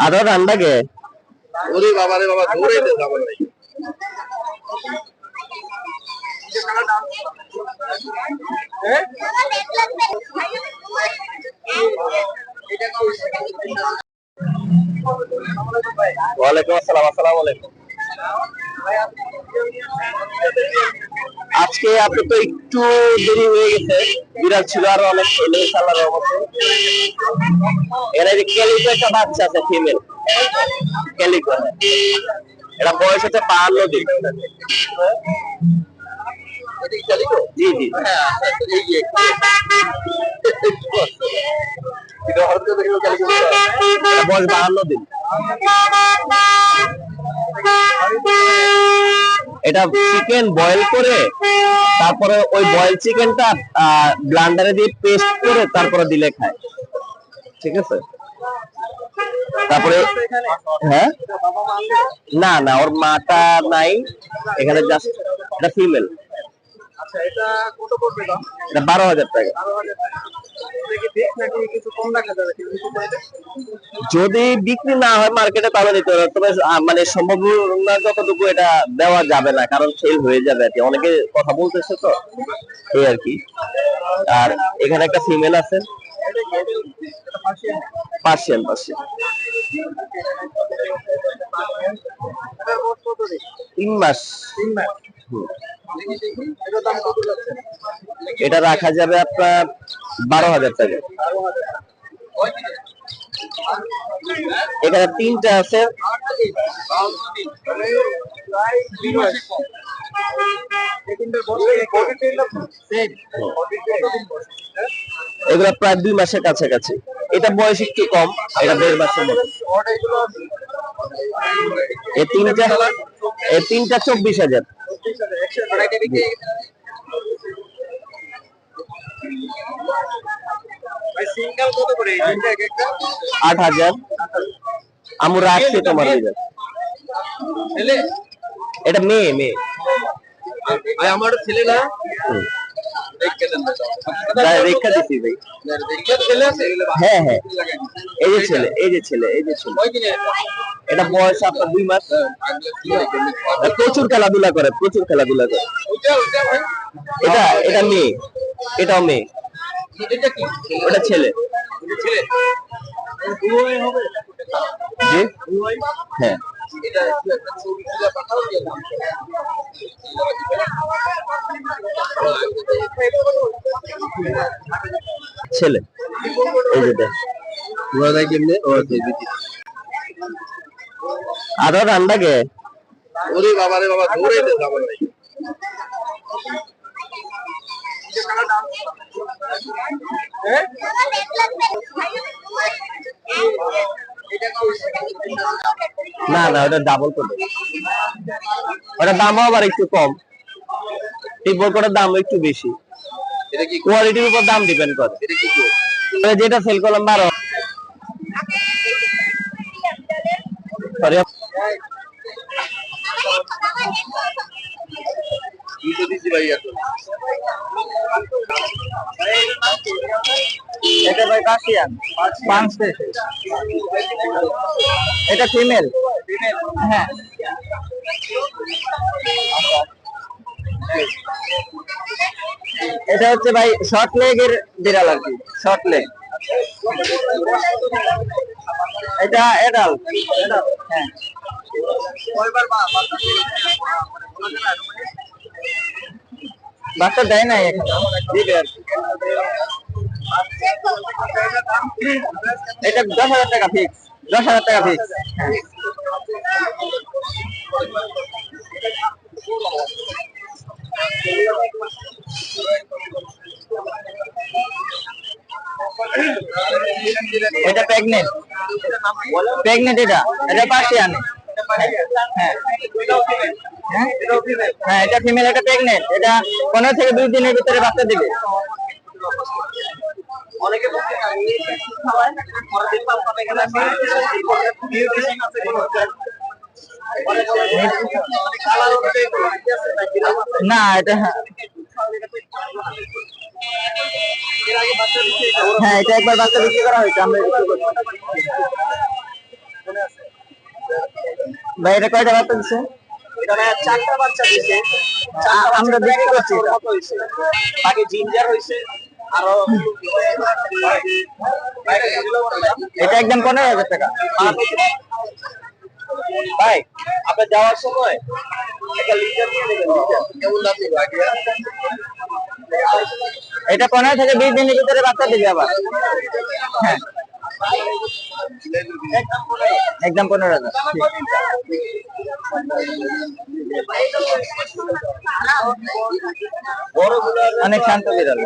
আরো ঠান্ডা কে ওরে বাবা রে বাবা ধরে দে যাবে ভাই ওয়ালাইকুম আসসালাম। আসসালামু আলাইকুম। আজকে আপনি তো একটু দেরি হয়ে গেছে, বিড়াল ছিল আরো অনেক ছেলে সালার মতো। এর যে ক্যালিকো একটা বাচ্চা আছে ফিমেল ক্যালিকো, এটা বয়স হচ্ছে 52 দিন। জি জি বয়স 52 দিন। এটা চিকেন বয়েল করে তারপরে ওই বয়েল চিকেনটা ব্লান্ডারে দিয়ে পেস্ট করে তারপরে দিলে খায়, ঠিক আছে। তারপরে হ্যাঁ না না ওর মাটা নাই এখানে, জাস্ট এটা ফিমেল। আচ্ছা এটা কত পড়বে দাম? এটা 12,000 টাকা। যদি বিক্রি না হয় মার্কেটে তাহলে দিতে হবে, তবে মানে সম্ভব না যতটুকু এটা দেওয়া যাবে না, কারণ সেল হয়ে যাবে আর কি, অনেকে কথা বলতেছে তো এই আর কি। আর এখানে একটা ফিমেল আছে পার্সিয়ান। 3 মাস। এটা রাখা যাবে আপনার 12,000 টাকা। এখানে 3টা আছে। এগুলো প্রায় 2 মাসের কাছাকাছি। এটা বয়স একটু কম, এটা 1.5 মাসের মতো। এই তিনটা 24,000। সিঙ্গেল কত করে? 8,000। আমি রাখছি তোমার দিকে। এটা মেয়ে। ভাই আমার ছেলে না, রেখা দিছি ভাই। হ্যাঁ এই যে ছেলে। এটা বয়স আপনার 2 মাস। প্রচুর খেলাধুলা করে। এটা মেয়ে, এটাও মেয়ে। ওটা ছেলে। জি হ্যাঁ। ছেলে এই যে আরো ঠান্ডা কে ওরে বাবা রে বাবা ধরে দে যাবে ভাই না ওটা ডাবল করে, ওটার দামও আবার একটু কম, টিপোর করে দাম একটু বেশি। এটা কি কোয়ালিটির উপর দাম ডিপেন্ড করে। এটা কি যেটা সেল করলাম 12। সরি এটা ভাই পার্সিয়ান 5 এটা ফিমেল। হ্যাঁ এটা হচ্ছে ভাই শর্ট লেগের বিড়াল আর কি, শর্ট লেগ। এটা অ্যাডাল্ট। হ্যাঁ বাচ্চা দেয় নাই এখন, দিবে আর কি। এটা 10,000 টাকা ফিক্স। 10,000 টাকা ফিক্স। এটা প্রেগনেন্ট। এটা পার্সিয়ান। হ্যাঁ এটা ফিমেল, এটা প্রেগনেন্ট। এটা 15 থেকে 20 দিনের ভিতরে বাচ্চা দিবে। না এটা হ্যাঁ, এটা একবার বাচ্চা বিক্রি করা হয়েছে, আমরা ভাই এটা কয়টা বাচ্চা দিচ্ছে? এটা ভাই 4টা বাচ্চা দিছে। আমরা বিক্রি করছি এটা। বাকি জিঞ্জার হইছে আরো এটা একদম 15,000 টাকা। ভাই আপনি যাওয়ার সময় একটা লিটার নিয়ে নেবেন। লিটার কেমন দাম নিবে আগে? এটা 15 থেকে 20 দিনের ভিতরে বাচ্চা দিবে আবার। হ্যাঁ, একদম 15,000। অনেক শান্ত বিড়াল।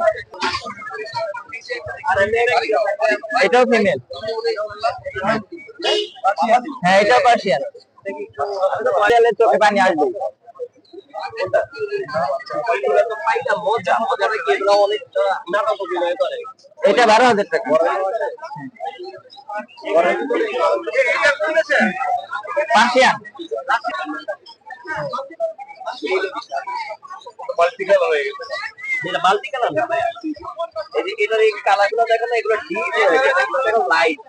এটাও ফিমেল। হ্যাঁ, এটাও পার্সিয়ান। বিড়ালের চোখে পানি আসবে। এটা 12,000 টাকা। পার্সিয়ান। মাল্টি কালার না ভাই, এই যে এটার এই কালারগুলো দেখেন না, এগুলো ডিপ হয়ে গেছে, এগুলো লাইট।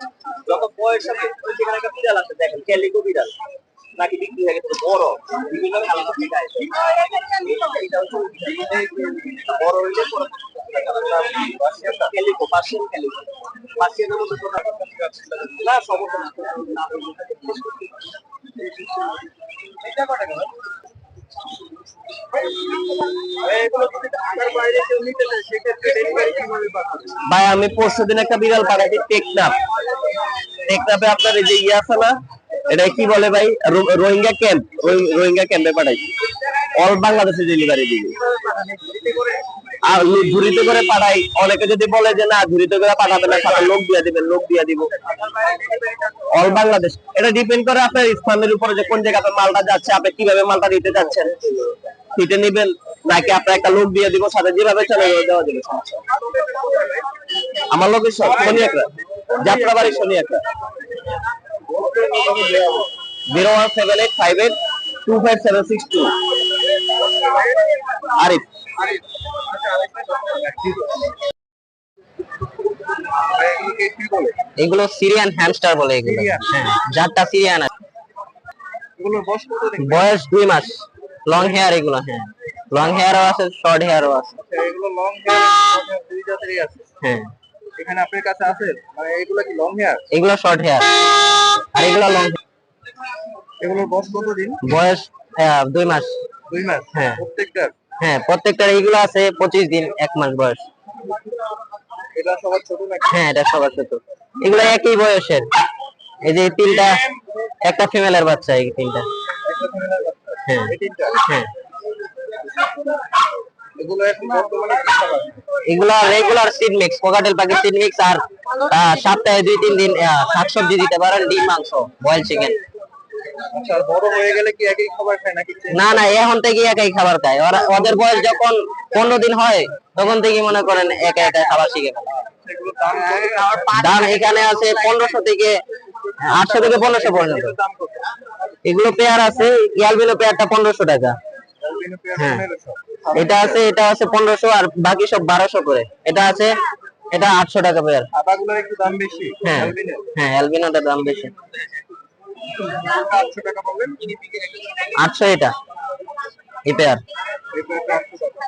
যত বয়স হবে ওই যেখানে একটা বিড়াল আছে দেখেন, ক্যালিকো বিড়াল নাকি বিক্রি হয়ে গেছে বড়, বিভিন্ন কালার আছে গায়ে। বড় হইলে পরে ক্যালিকো, পার্সিয়ান ক্যালিকো। পার্সিয়ানের মধ্যে তো না সমস্যা না। এটা কত টাকা? ভাই আমি পরশুদিন একটা বিড়াল পাঠাচ্ছি, টেকনাফ। টেকনাফে আপনার এই যে ইয়ে আছে না, এটা কি বলে ভাই, রোহিঙ্গা ক্যাম্প, রোহিঙ্গা ক্যাম্পে পাঠাইছি। অল বাংলাদেশে ডেলিভারি দিবি। আর ঝুড়িতে করে পাঠাই। অনেকে যদি বলে যে না ঝুড়িতে করে পাঠাবে না, সাথে লোক দিয়ে দিবেন, লোক দিয়ে দিব। অল বাংলাদেশ। এটা ডিপেন্ড করে আপনার স্থানের উপরে, যে কোন জায়গাতে মালটা যাচ্ছে, আপনি কিভাবে মালটা দিতে যাচ্ছেন। সিটে নিবেন নাকি আপনার একটা লোক দিয়ে দিব, সাথে যেভাবে চলে দেওয়া যাবে। আমার লোকেশন শনিয়াকড়া, যাত্রাবাড়ি শনিয়াকড়া। 01785825762। আরিফ। এগুলো সিরিয়ান হ্যামস্টার বলে, এগুলো হ্যাঁ, জাতটা সিরিয়ান। বয়স 2 মাস। লং হেয়ার এগুলো, হ্যাঁ লং হেয়ারও আছে, শর্ট হেয়ারও আছে। এগুলো লং হেয়ার দুই জাতেরই আছে। হ্যাঁ, এখানে আপনার কাছে আছে, মানে এগুলো কি লং হেয়ার? এগুলো শর্ট হেয়ার আর এগুলো লং। এগুলোর বয়স কতদিন? বয়স 2 মাস। 2 মাস হ্যাঁ প্রত্যেকটার? হ্যাঁ, প্রত্যেকটার এইগুলো আছে 25 দিন, 1 মাস বয়স। এটা সবার ছোট নাকি? হ্যাঁ, এটা সবার ছোট। এগুলো একই বয়সের। এই যে তিনটা, একটা ফিমেলের বাচ্চা, এই তিনটা। একটা ফ্যামিলির বাচ্চা? হ্যাঁ এই তিনটা? হ্যাঁ। এগুলো এখন বর্তমানে কি খাবার? এগুলা রেগুলার সিড মিক্স, কোকাটেল পাখি সিড মিক্স, আর সপ্তাহে 2-3 দিন শাকসবজি দিতে পারেন, ডিম, মাংস, বয়েল চিকেন। আচ্ছা, আর বড় হয়ে গেলে কি একই খাবার খায় নাকি? না না, এখন থেকে একই খাবার খায়। ওদের বয়স যখন 15 দিন হয়, তখন থেকে মনে করেন একা একা খাবার শিখে ফেলে। এগুলোর দাম কত? দাম এখানে আছে 1500 থেকে 800 থেকে 1500 পর্যন্ত। দাম কত? এগুলো পেয়ার আছে, ইয়ালবিনো পেয়ারটা 1500 টাকা। অ্যালবিনো পেয়ার হ্যাঁ। 1500? এটা আছে 1500, আর বাকি সব 1200 করে। এটা আছে, এটা 800 টাকা পেয়ার। সাদাগুলোর একটু দাম বেশি। হ্যাঁ অ্যালবিনো হ্যাঁ, অ্যালবিনোটার দাম বেশি। 800 টাকা পাবেন। 800 এটা, এই পেয়ার। এই পেয়ারটা 800 টাকা।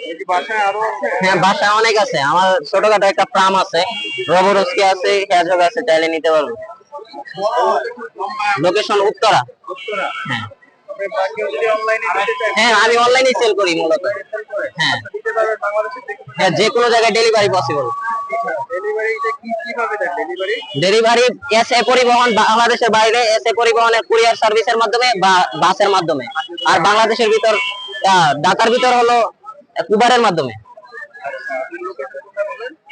এই যে বাসায় আরো আছে? হ্যাঁ, বাসায় অনেক আছে। আমার ছোটখাটো একটা ফার্ম আছে, রবরস্কি আছে, হেজক আছে, চাইলে নিতে পারবো। লোকেশন উত্তরা। উত্তরা? হ্যাঁ আপনি বাকিও যদি অনলাইনে নিতে চান? হ্যাঁ, আমি অনলাইনে সেল করি মূলত। হ্যাঁ দিতে পারবেন বাংলাদেশের যে কোনো হ্যাঁ, যে কোনো জায়গায় ডেলিভারি পসিবল। ডেলিভারিটা কিভাবে দেন? ডেলিভারি ডেলিভারি এসএ পরিবহন, বাংলাদেশের বাইরে এসএ পরিবহনের কুরিয়ার সার্ভিসের মাধ্যমে বা বাসের মাধ্যমে। আর বাংলাদেশের ভিতর, ঢাকার ভিতর হলো কুবারের মাধ্যমে।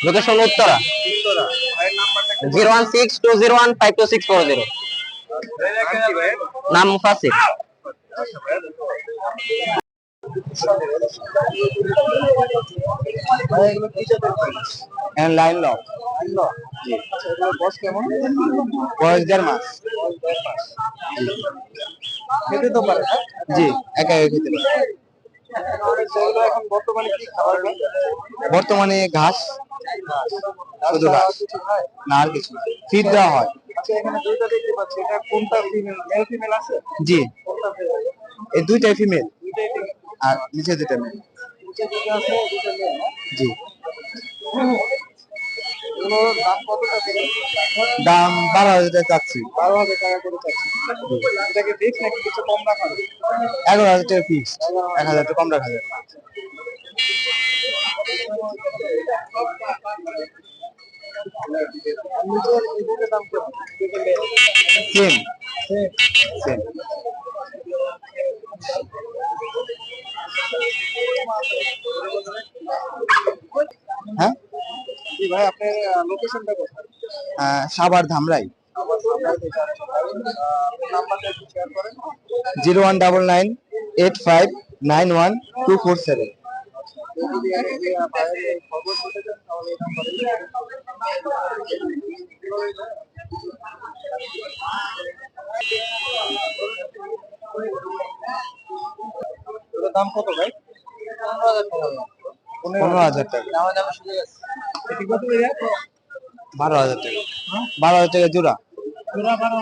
লোকেশন উত্তরা। উত্তরা। ভাইয়ের নাম্বারটা 01620152640। কি ভাই? নাম মুফাসির। এগুলো কি জাতের ভাই? Line lock. জি। আচ্ছা, এগুলোর বয়স কেমন? বয়স 1.5 মাস। খেতে তো পারে না? জি, একা একা খেতে পারে। সেগুলো এখন বর্তমানে কি খাবার খায়? বর্তমানে ঘাস, শুধু ঘাস, কিছু খায়? না আর কিছু না। ফিড দেওয়া হয়। আচ্ছা, এখানে দুইটা দেখতে পাচ্ছি, এটা কোনটা ফিমেল, মেল ফিমেল আছে? জি, কোনটা female? এই দুইটাই ফিমেল দুইটাই female। আর নিচে দুইটা মেল। নিচে দুটো আছে, দুটো মেল না? জি, এগুলোর দাম কতটা করে? দাম 12,000 টাকা চাচ্ছি। 12,000 টাকা করে চাচ্ছি। এটাকে ফিক্স নাকি কিছু কম রাখা হবে? 11,000 টাকা ফিক্স, 1,000 টাকা কম রাখা যাবে। আর নিচের এই দুটোর দাম কেমন? দুটো মেল। Same same. হ্যাঁ, জি ভাই, আপনার লোকেশনটা কোথায়? সাভার ধামরাই। আমার সামনে থেকে আসছে ভাই। আপনার নাম্বারটা একটু শেয়ার করেন। 01998591 247। যদি বাইরে খবর করতে চান তাহলে এই নাম্বারে এটার দাম কত ভাই? 15,000 টাকা। দামে দামে শুরু আছে। এটি কত ভাইয়া? 12,000 টাকা। 12,000 টাকা জোড়া। পুরা 12।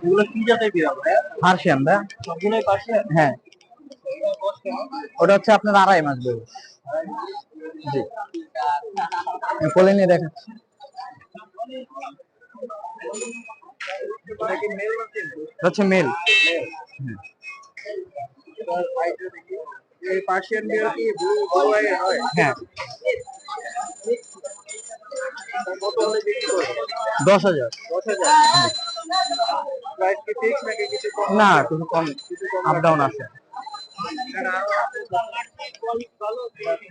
এগুলো কি জাতের বিড়াল ভাইয়া? পার্সিয়ান দা। সবগুলোই পার্সিয়ান? হ্যাঁ, ওটা হচ্ছে আপনার 2.5 মাস বয়স। জি, কোলে নিয়ে দেখাচ্ছি। এটা কি মেল না ফিমেল? এটা হচ্ছে মেল। এটার হাইটটা দেখি। এই পার্সিয়ান বিড়াল কি ব্লু আই হয়? হ্যাঁ, কত হলে বিক্রি করবে? 10,000। 10,000। প্রাইস কি ফিক্স নাকি কিছু কম? না, কিছু কম, আপ ডাউন আছে। এখানে আরো ভালো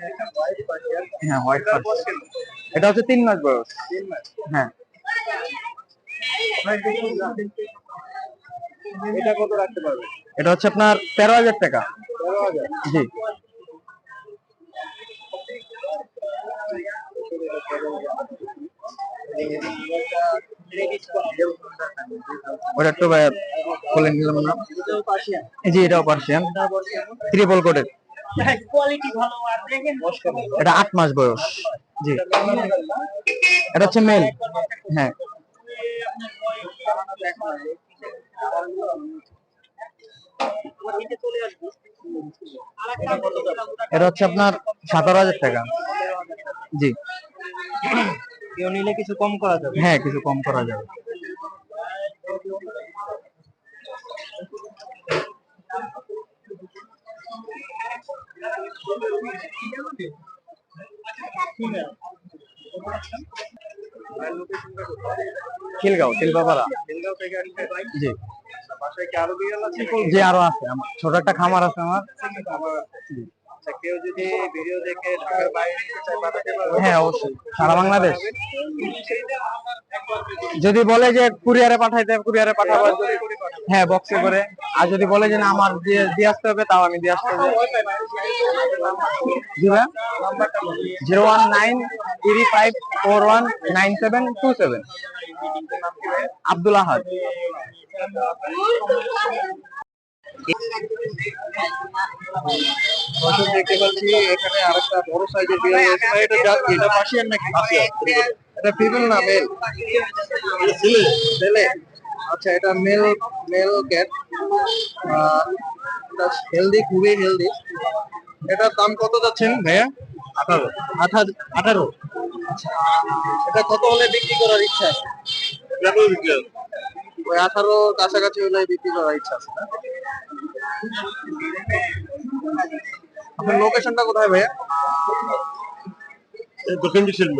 একটা হোয়াইট পার্সিয়ান। হ্যাঁ, হোয়াইট এটার বয়স পার্সিয়ান। কেমন? এটা হচ্ছে 3 মাস বয়স। 3 মাস। হ্যাঁ, প্রাইস দেখুন না। এটা কত রাখতে পারবে? এটা হচ্ছে আপনার 13,000 টাকা। 13,000। জি, ওটা একটু কোলে নিলাম না। পার্সিয়ান। জি, এটাও পার্সিয়ান, ট্রিপল কোটেড। কোয়ালিটি ভালো আর দেখেন বয়স কেমন? এটা 8 মাস বয়স। জি, এটা হচ্ছে মেল। হ্যাঁ, এটা হচ্ছে আপনার 17,000 টাকা। জি, কেউ নিলে কিছু কম করা যাবে? হ্যাঁ, কিছু কম করা যাবে। খিলগাঁও, শিল্পাপাড়া। বেলগাঁও থেকে আসছে ভাই। জি, বাসায় কি আরো বিড়াল আছে? জি, আরো আছে। আমার ছোট একটা খামার আছে আমার। আচ্ছা, কেউ যদি ভিডিও দেখে ঢাকার বাইরে নিতে চায় পাঠাতে পারবে? হ্যাঁ, অবশ্যই, সারা বাংলাদেশ। যদি বলে যে কুরিয়ারে পাঠাইতে, কুরিয়ারে পাঠাবো। হ্যাঁ, বক্সে করে। আর যদি বলে যে না আমার দিয়ে আসতে হবে, তাও আমি দিয়ে আসতে হবে। জি ভাই, 01935419727। আব্দুল আহাদ। দর্শক দেখতে পাচ্ছি এখানে আরেকটা বড় সাইজের বিড়াল রয়েছে। ভাই, এটা জাত কি? এটা পার্সিয়ান নাকি? এটা ফিমেল না মেল? ছেলে। আচ্ছা, এটা মেল ক্যাট। এটা হেলদি, খুবই হেলদি। এটার দাম কত যাচ্ছেন ভাইয়া? 18। এটা কত হলে বিক্রি করার ইচ্ছা আছে? ওই 18 কাছাকাছি হলে বিক্রি করার ইচ্ছা আছে না? আপনার লোকেশনটা কোথায় ভাইয়া? দক্ষিণ বিশাল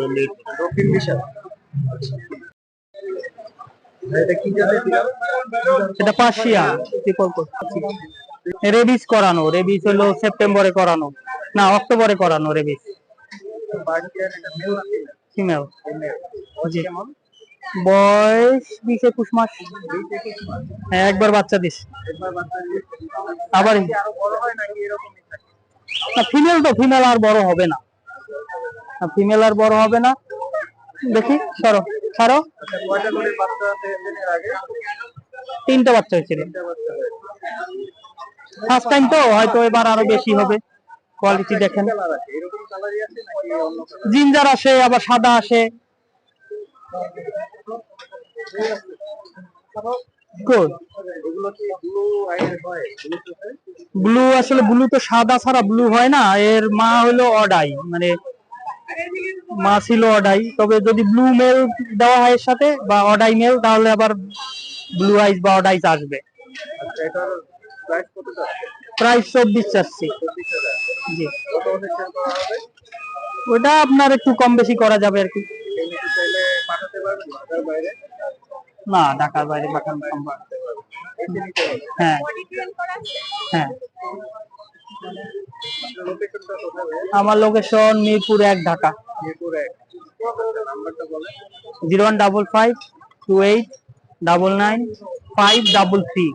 দক্ষিণ বিশাল। এটা কি জাতের বিড়াল? এটা পার্সিয়ান, ট্রিপল কোট। রেবিস করানো, রেবিস হলো সেপ্টেম্বরে করানো, না অক্টোবরে করানো রেবিস। পার্সিয়ান, এটা মেল না ফিমেল? ফিমেল। জি। বয়স 20-21 মাস। হ্যাঁ, একবার বাচ্চা দিস। আবার ফিমেল তো, ফিমেল আর বড় হবে না, ফিমেল আর বড় হবে না। দেখি, সরো ছাড়ো। 3টা বাচ্চা হয়েছিল, ফার্স্ট টাইম তো, হয়তো এবার আরো বেশি হবে। কোয়ালিটি দেখেন, জিঞ্জার আসে, আবার সাদা আসে। ব্লু, আসলে ব্লু তো সাদা ছাড়া ব্লু হয় না। এর মা হলো অডাই, মানে মা ছিল অডাই। তবে যদি ব্লু মেল দেওয়া হয় এর সাথে বা অডাই মেল, তাহলে আবার ব্লু আইস বা অডাইস আসবে। প্রাইস 24 চাচ্ছি। জি, ওটা আপনার একটু কম বেশি করা যাবে আর কি। না, ঢাকার বাইরে পাঠানো সম্ভব। হ্যাঁ হ্যাঁ, আমার লোকেশন মিরপুর 1, ঢাকা। 01528999533।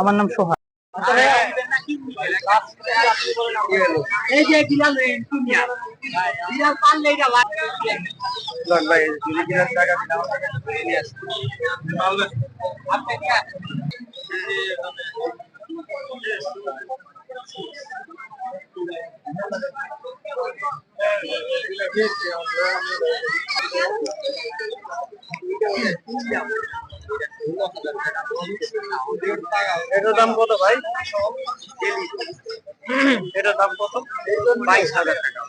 আমার নাম সোহাগ। এটার দাম কত ভাই? এটার দাম কত? 22,000 টাকা।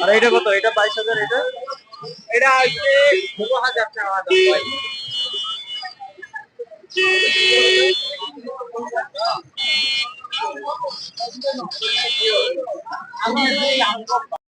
আর এটা কত? এটা 22,000। এটা হচ্ছে 16,000 টাকা।